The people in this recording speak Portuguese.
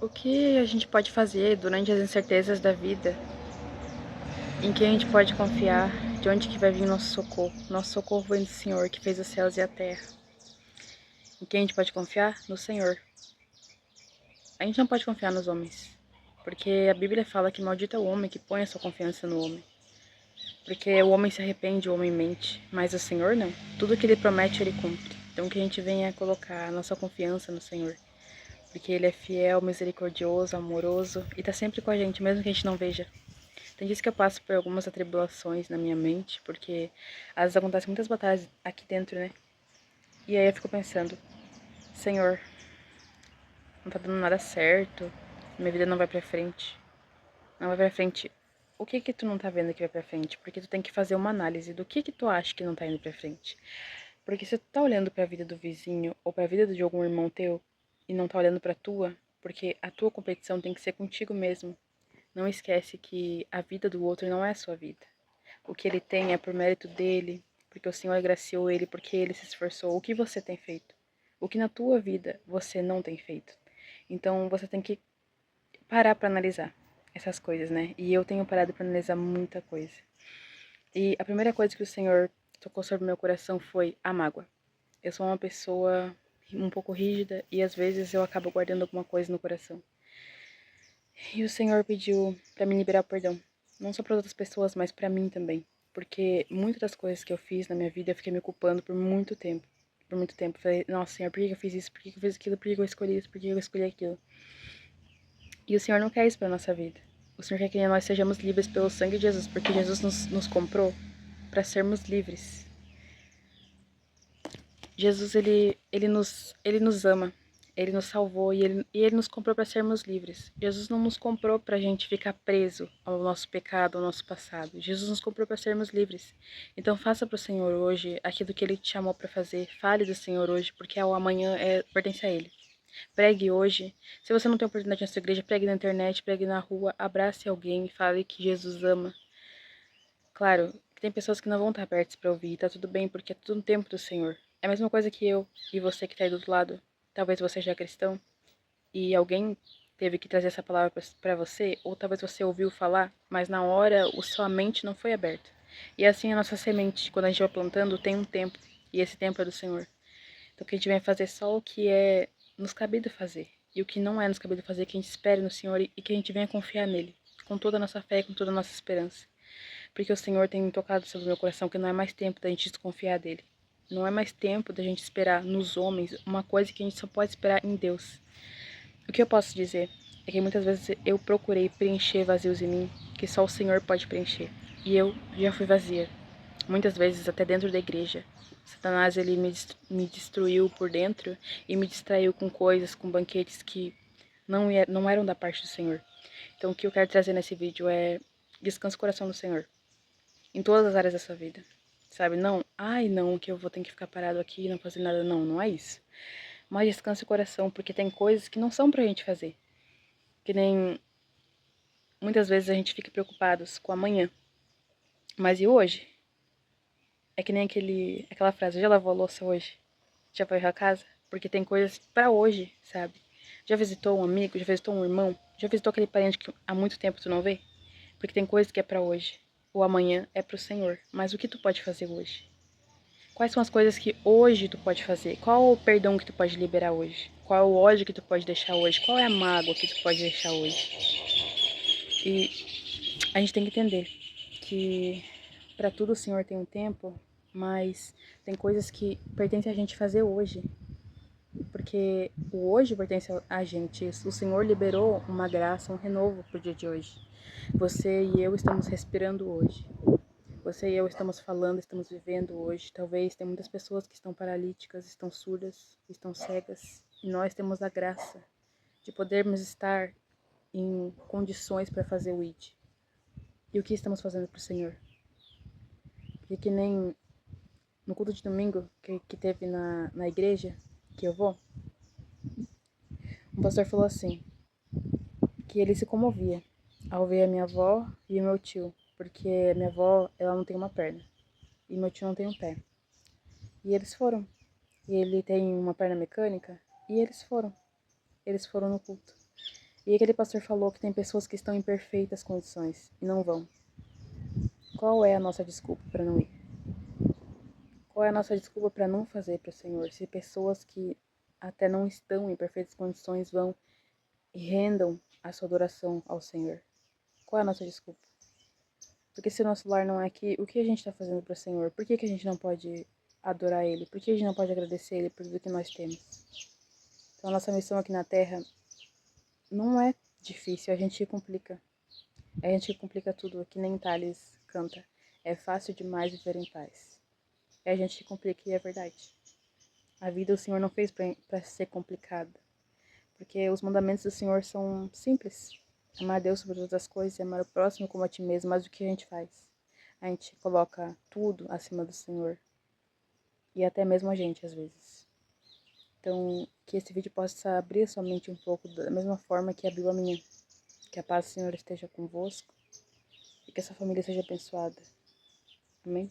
O que a gente pode fazer durante as incertezas da vida? Em quem a gente pode confiar? De onde que vai vir nosso socorro? Nosso socorro vem do Senhor, que fez os céus e a terra. Em quem a gente pode confiar? No Senhor. A gente não pode confiar nos homens, porque a Bíblia fala que maldito é o homem que põe a sua confiança no homem. Porque o homem se arrepende, o homem mente, mas o Senhor não. Tudo que ele promete, ele cumpre. Então que a gente venha colocar a nossa confiança no Senhor, porque ele é fiel, misericordioso, amoroso e tá sempre com a gente, mesmo que a gente não veja. Tem dias que eu passo por algumas atribulações na minha mente, porque às vezes acontecem muitas batalhas aqui dentro, né? E aí eu fico pensando, Senhor, não tá dando nada certo, minha vida não vai pra frente. Não vai pra frente. O que que tu não tá vendo que vai pra frente? Porque tu tem que fazer uma análise do que tu acha que não tá indo pra frente. Porque se tu tá olhando pra vida do vizinho ou pra vida de algum irmão teu e não tá olhando pra tua, porque a tua competição tem que ser contigo mesmo. Não esquece que a vida do outro não é a sua vida. O que ele tem é por mérito dele, porque o Senhor agraciou ele, porque ele se esforçou. O que você tem feito? O que na tua vida você não tem feito? Então você tem que parar para analisar essas coisas, né? E eu tenho parado para analisar muita coisa. E a primeira coisa que o Senhor tocou sobre meu coração foi a mágoa. Eu sou uma pessoa um pouco rígida e às vezes eu acabo guardando alguma coisa no coração. E o Senhor pediu para me liberar o perdão, não só para outras pessoas, mas para mim também, porque muitas das coisas que eu fiz na minha vida eu fiquei me culpando por muito tempo. Por muito tempo. Falei, nossa, Senhor, por que eu fiz isso? Por que eu fiz aquilo? Por que eu escolhi isso? Por que eu escolhi aquilo? E o Senhor não quer isso para nossa vida. O Senhor quer que nós sejamos livres pelo sangue de Jesus, porque Jesus nos comprou para sermos livres. Jesus, ele nos ama, ele nos salvou e ele nos comprou para sermos livres. Jesus não nos comprou para a gente ficar preso ao nosso pecado, ao nosso passado. Jesus nos comprou para sermos livres. Então faça para o Senhor hoje aquilo que ele te chamou para fazer. Fale do Senhor hoje, porque o amanhã pertence a ele. Pregue hoje. Se você não tem oportunidade na sua igreja, pregue na internet, pregue na rua, abrace alguém e fale que Jesus ama. Claro, que tem pessoas que não vão estar perto para ouvir, tá tudo bem, porque é tudo no tempo do Senhor. É a mesma coisa que eu e você que tá aí do outro lado. Talvez você já é cristão e alguém teve que trazer essa palavra para você, ou talvez você ouviu falar, mas na hora sua mente não foi aberta. E assim a nossa semente, quando a gente vai plantando, tem um tempo, e esse tempo é do Senhor. Então que a gente vem fazer só o que é nos cabido fazer. E o que não é nos cabido fazer, que a gente espere no Senhor e que a gente venha confiar nele, com toda a nossa fé e com toda a nossa esperança. Porque o Senhor tem tocado sobre o meu coração que não é mais tempo da gente desconfiar dele. Não é mais tempo da gente esperar nos homens uma coisa que a gente só pode esperar em Deus. O que eu posso dizer é que muitas vezes eu procurei preencher vazios em mim que só o Senhor pode preencher. E eu já fui vazia. Muitas vezes até dentro da igreja. Satanás ele me destruiu por dentro e me distraiu com coisas, com banquetes que não eram da parte do Senhor. Então o que eu quero trazer nesse vídeo é descanse o coração no Senhor em todas as áreas da sua vida. Sabe? Não, ai não, que eu vou ter que ficar parado aqui e não fazer nada. Não, não é isso. Mas descanse o coração, porque tem coisas que não são pra gente fazer. Que nem muitas vezes a gente fica preocupados com amanhã. Mas e hoje? É que nem aquela frase, já lavou a louça hoje? Já varreu a casa? Porque tem coisas pra hoje, sabe? Já visitou um amigo? Já visitou um irmão? Já visitou aquele parente que há muito tempo tu não vê? Porque tem coisas que é pra hoje. O amanhã é pro Senhor. Mas o que tu pode fazer hoje? Quais são as coisas que hoje tu pode fazer? Qual o perdão que tu pode liberar hoje? Qual é o ódio que tu pode deixar hoje? Qual é a mágoa que tu pode deixar hoje? E a gente tem que entender que para tudo o Senhor tem um tempo, mas tem coisas que pertencem a gente fazer hoje. Porque o hoje pertence a gente. O Senhor liberou uma graça, um renovo pro dia de hoje. Você e eu estamos respirando hoje. Você e eu estamos falando, estamos vivendo hoje. Talvez tem muitas pessoas que estão paralíticas, estão surdas, estão cegas. E nós temos a graça de podermos estar em condições para fazer o ID. E o que estamos fazendo para o Senhor? Porque que nem no culto de domingo que teve na igreja que eu vou, o pastor falou assim, que ele se comovia ao ver a minha avó e o meu tio. Porque a minha avó, ela não tem uma perna. E meu tio não tem um pé. E eles foram. E ele tem uma perna mecânica. E eles foram. Eles foram no culto. E aquele pastor falou que tem pessoas que estão em perfeitas condições e não vão. Qual é a nossa desculpa para não ir? Qual é a nossa desculpa para não fazer para o Senhor? Se pessoas que até não estão em perfeitas condições vão e rendam a sua adoração ao Senhor. Qual é a nossa desculpa? Porque se o nosso lar não é aqui, o que a gente está fazendo para o Senhor? Por que a gente não pode adorar Ele? Por que a gente não pode agradecer Ele por tudo que nós temos? Então a nossa missão aqui na Terra não é difícil, a gente complica. A gente complica tudo, que nem Thales canta. É fácil demais viver em paz. É a gente que complica e é verdade. A vida o Senhor não fez para ser complicada. Porque os mandamentos do Senhor são simples. Amar a Deus sobre todas as coisas e amar o próximo como a ti mesmo. Mas o que a gente faz? A gente coloca tudo acima do Senhor. E até mesmo a gente, às vezes. Então, que esse vídeo possa abrir a sua mente um pouco, da mesma forma que abriu a minha. Que a paz do Senhor esteja convosco e que essa família seja abençoada. Amém?